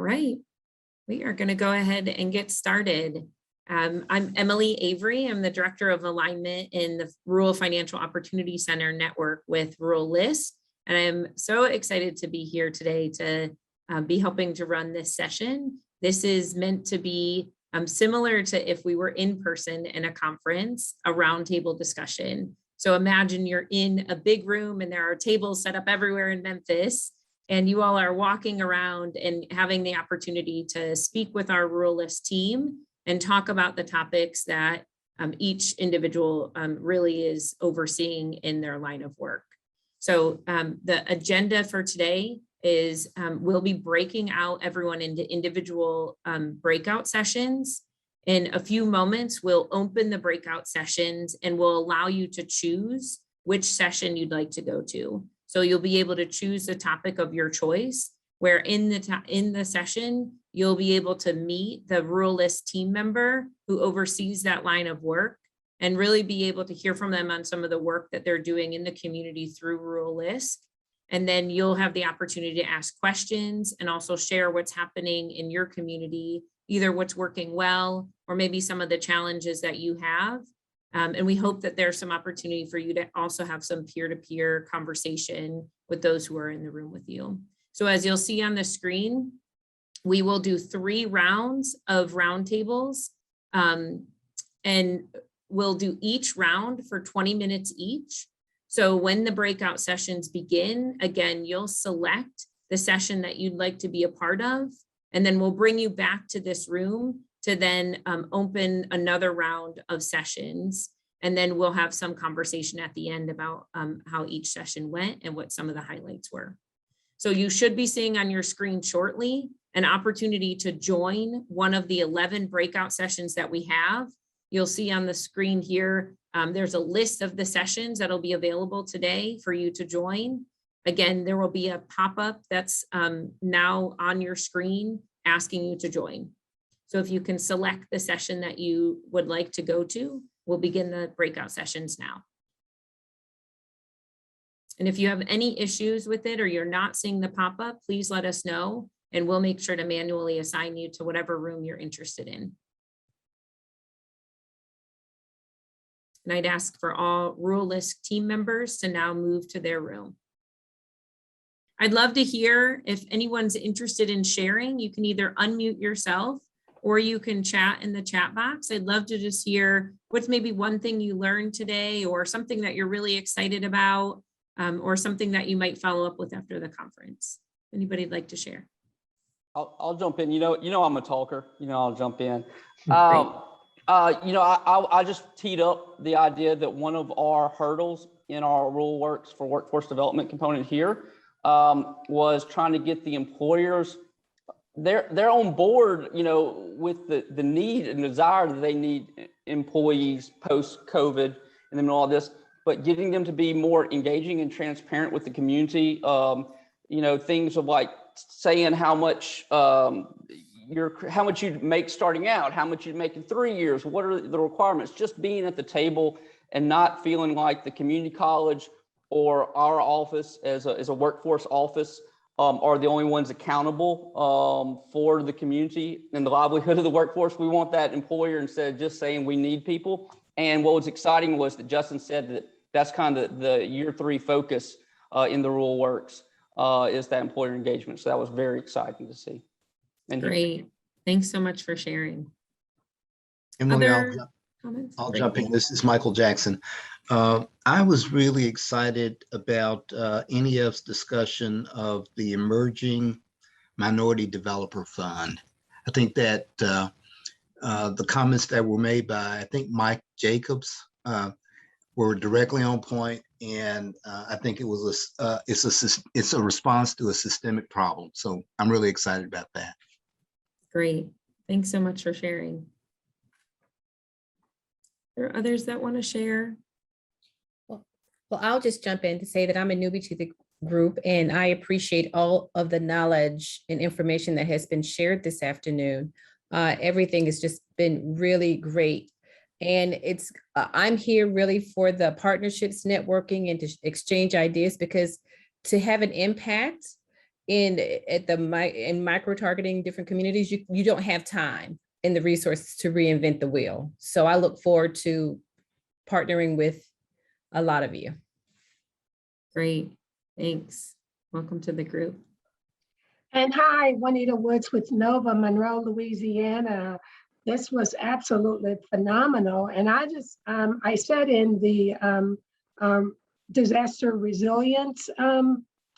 right, we are going to go ahead and get started. I'm Emily Avery. I'm the Director of Alignment in the Rural Financial Opportunity Center Network with Rural LISC. And I'm so excited to be here today to be helping to run this session. This is meant to be similar to if we were in person in a conference, a roundtable discussion. So imagine you're in a big room and there are tables set up everywhere in Memphis, and you all are walking around and having the opportunity to speak with our Rural LISC team and talk about the topics that each individual really is overseeing in their line of work. So the agenda for today is we'll be breaking out everyone into individual breakout sessions. In a few moments, we'll open the breakout sessions and we'll allow you to choose which session you'd like to go to. So you'll be able to choose the topic of your choice, where in the session, you'll be able to meet the Rural LISC team member who oversees that line of work and really be able to hear from them on some of the work that they're doing in the community through Rural LISC. And then you'll have the opportunity to ask questions and also share what's happening in your community, either what's working well, or maybe some of the challenges that you have. And we hope that there's some opportunity for you to also have some peer-to-peer conversation with those who are in the room with you. So as you'll see on the screen, we will do 3 rounds of roundtables, and we'll do each round for 20 minutes each. So when the breakout sessions begin, again, you'll select the session that you'd like to be a part of, and then we'll bring you back to this room to then open another round of sessions. And then we'll have some conversation at the end about how each session went and what some of the highlights were. So you should be seeing on your screen shortly an opportunity to join one of the 11 breakout sessions that we have. You'll see on the screen here, there's a list of the sessions that'll be available today for you to join. Again, there will be a pop-up that's now on your screen asking you to join. So if you can select the session that you would like to go to, we'll begin the breakout sessions now. And if you have any issues with it or you're not seeing the pop-up, please let us know and we'll make sure to manually assign you to whatever room you're interested in. And I'd ask for all Rural LISC team members to now move to their room. I'd love to hear if anyone's interested in sharing. You can either unmute yourself or you can chat in the chat box. I'd love to just hear what's maybe one thing you learned today or something that you're really excited about, or something that you might follow up with after the conference. Anybody'd like to share? I'll jump in. You know, I'm a talker. I'll jump in. I just teed up the idea that one of our hurdles in our Rural Works for workforce development component here was trying to get the employers, they're on board, with the need and desire that they need employees post-COVID and then all this, but getting them to be more engaging and transparent with the community. Things of like saying how much you'd make starting out, how much you'd make in 3 years, what are the requirements, just being at the table and not feeling like the community college or our office as a workforce office are the only ones accountable for the community and the livelihood of the workforce. We want that employer instead of just saying we need people. And what was exciting was that Justin said that that's kind of the year 3 focus in the Rural Works is that employer engagement. So that was very exciting to see. And great. Thanks so much for sharing. Emily, comments? I'll jump in. This is Michael Jackson. I was really excited about NEF's discussion of the Emerging Minority Developer Fund. I think that the comments that were made by, I think, Mike Jacobs were directly on point, and I think it was it's a response to a systemic problem. So I'm really excited about that. Great. Thanks so much for sharing. There are others that want to share? Well, I'll just jump in to say that I'm a newbie to the group and I appreciate all of the knowledge and information that has been shared this afternoon. Everything has just been really great. And I'm here really for the partnerships, networking, and to exchange ideas, because to have an impact in micro targeting different communities, you don't have time and the resources to reinvent the wheel. So I look forward to partnering with a lot of you. Great, thanks. Welcome to the group. And hi, Juanita Woods with Nova, Monroe, Louisiana. This was absolutely phenomenal. And I just, I said in the disaster resilience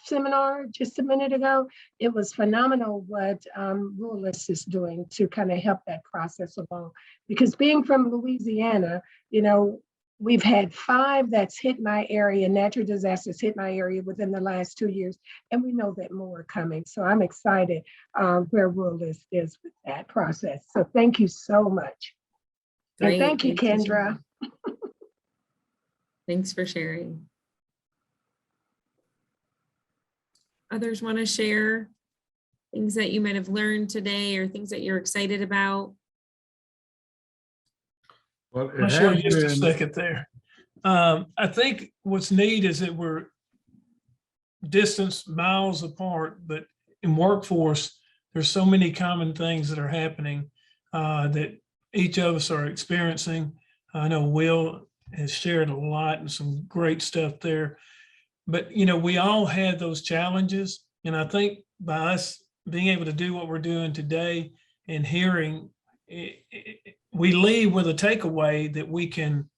seminar just a minute ago, it was phenomenal what Rural LISC is doing to kind of help that process along. Because being from Louisiana, you know, we've had 5 that's hit my area, natural disasters hit my area within the last 2 years, and we know that more are coming. So I'm excited where Rural LISC is with that process. So thank you so much. Great. And thank you, Kendra. Thanks for sharing. Others want to share things that you might have learned today or things that you're excited about? Well, I'll share just a second there. I think what's neat is that we're distance miles apart, but in workforce, there's so many common things that are happening that each of us are experiencing. I know Will has shared a lot and some great stuff there, but you know, we all had those challenges. And I think by us being able to do what we're doing today and hearing, we leave with a takeaway that we can,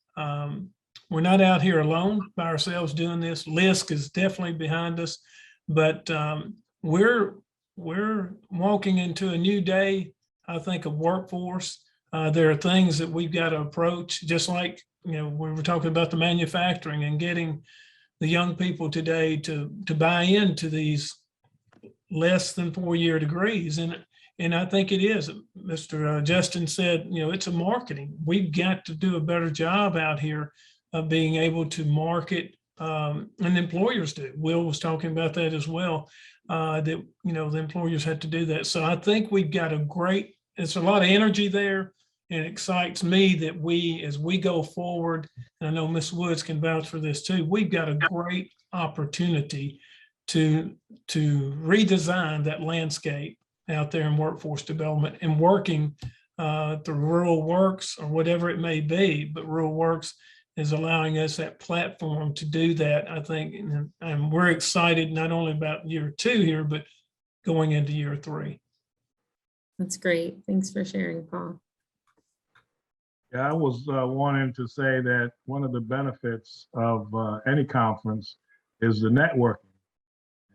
we're not out here alone by ourselves doing this. LISC is definitely behind us, but we're walking into a new day, I think, of workforce. There are things that we've got to approach, just like, you know, we were talking about the manufacturing and getting the young people today to buy into these less than 4-year degrees. And I think it is. Mr. Justin said, you know, it's a marketing. We've got to do a better job out here of being able to market, and employers do. Will was talking about that as well, that, you know, the employers had to do that. So I think we've got it's a lot of energy there, and it excites me that as we go forward, and I know Ms. Woods can vouch for this too, we've got a great opportunity to redesign that landscape out there in workforce development and working through Rural Works or whatever it may be, but Rural Works is allowing us that platform to do that, I think, and we're excited not only about year 2 here, but going into year 3. That's great. Thanks for sharing, Paul. Yeah, I was wanting to say that one of the benefits of any conference is the networking.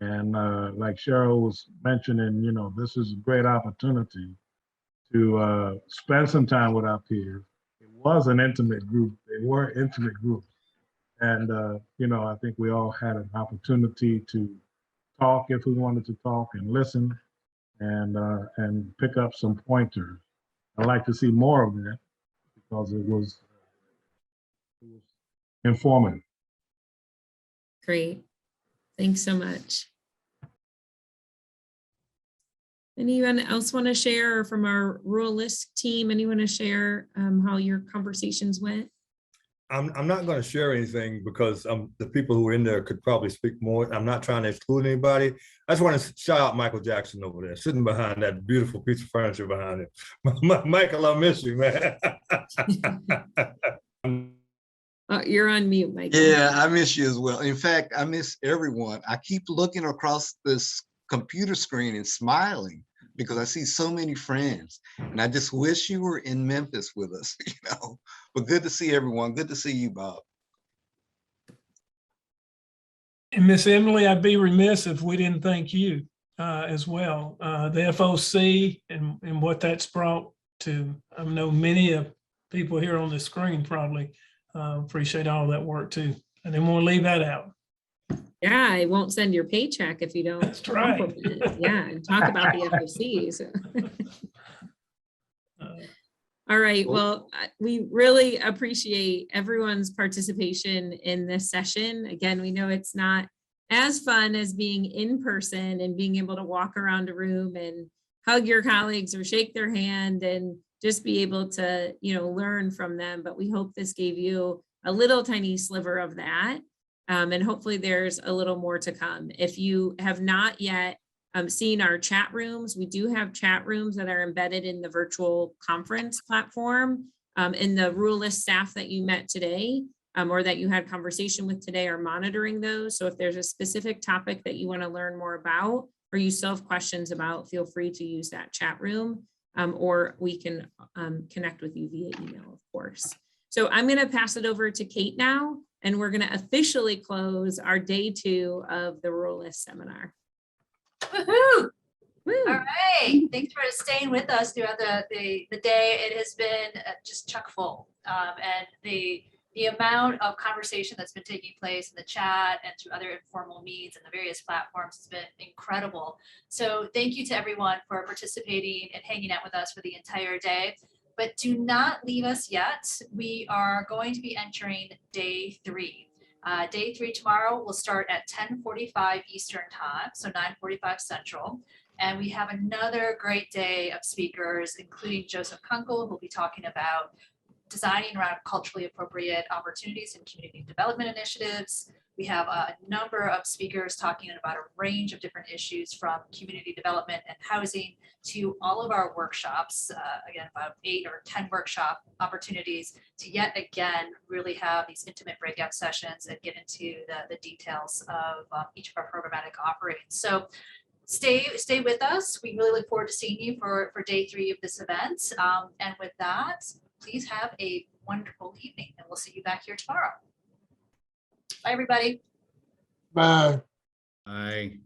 And like Cheryl was mentioning, you know, this is a great opportunity to spend some time with our peers. It was an intimate group. They were intimate groups. And, you know, I think we all had an opportunity to talk if we wanted to talk and listen and pick up some pointers. I'd like to see more of that because it was informative. Great. Thanks so much. Anyone else want to share, or from our Rural LISC team, anyone to share how your conversations went? I'm not going to share anything because the people who are in there could probably speak more. I'm not trying to exclude anybody. I just want to shout out Michael Jackson over there, sitting behind that beautiful piece of furniture behind him. Michael, I miss you, man. You're on mute, Michael. Yeah, I miss you as well. In fact, I miss everyone. I keep looking across this computer screen and smiling because I see so many friends, and I just wish you were in Memphis with us, you know. But good to see everyone. Good to see you, Bob. And Miss Emily, I'd be remiss if we didn't thank you as well. The FOC and what that's brought to, I know many of people here on the screen probably appreciate all that work too. I didn't want to leave that out. Yeah, I won't send your paycheck if you don't. That's right. Compliment. Yeah, and talk about the FOC. So. All right, well, we really appreciate everyone's participation in this session. Again, we know it's not as fun as being in person and being able to walk around a room and hug your colleagues or shake their hand and just be able to, you know, learn from them. But we hope this gave you a little tiny sliver of that. And hopefully there's a little more to come. If you have not yet seeing our chat rooms. We do have chat rooms that are embedded in the virtual conference platform. And the Rural LISC staff that you met today or that you had conversation with today are monitoring those. So if there's a specific topic that you want to learn more about or you still have questions about, feel free to use that chat room or we can connect with you via email, of course. So I'm going to pass it over to Kate now, and we're going to officially close our day 2 of the Rural LISC seminar. Woohoo! Woo. All right, thanks for staying with us throughout the day. It has been just chock full, and the amount of conversation that's been taking place in the chat and through other informal meets and the various platforms has been incredible. So thank you to everyone for participating and hanging out with us for the entire day. But do not leave us yet. We are going to be entering day 3. Day 3 tomorrow will start at 10:45 Eastern time, so 9:45 Central. And we have another great day of speakers, including Joseph Kunkel, who'll be talking about designing around culturally appropriate opportunities in community development initiatives. We have a number of speakers talking about a range of different issues from community development and housing to all of our workshops, again, about 8 or 10 workshop opportunities to yet again really have these intimate breakout sessions and get into the details of each of our programmatic offerings. So stay with us. We really look forward to seeing you for day 3 of this event. And with that, please have a wonderful evening, and we'll see you back here tomorrow. Bye, everybody. Bye. Bye.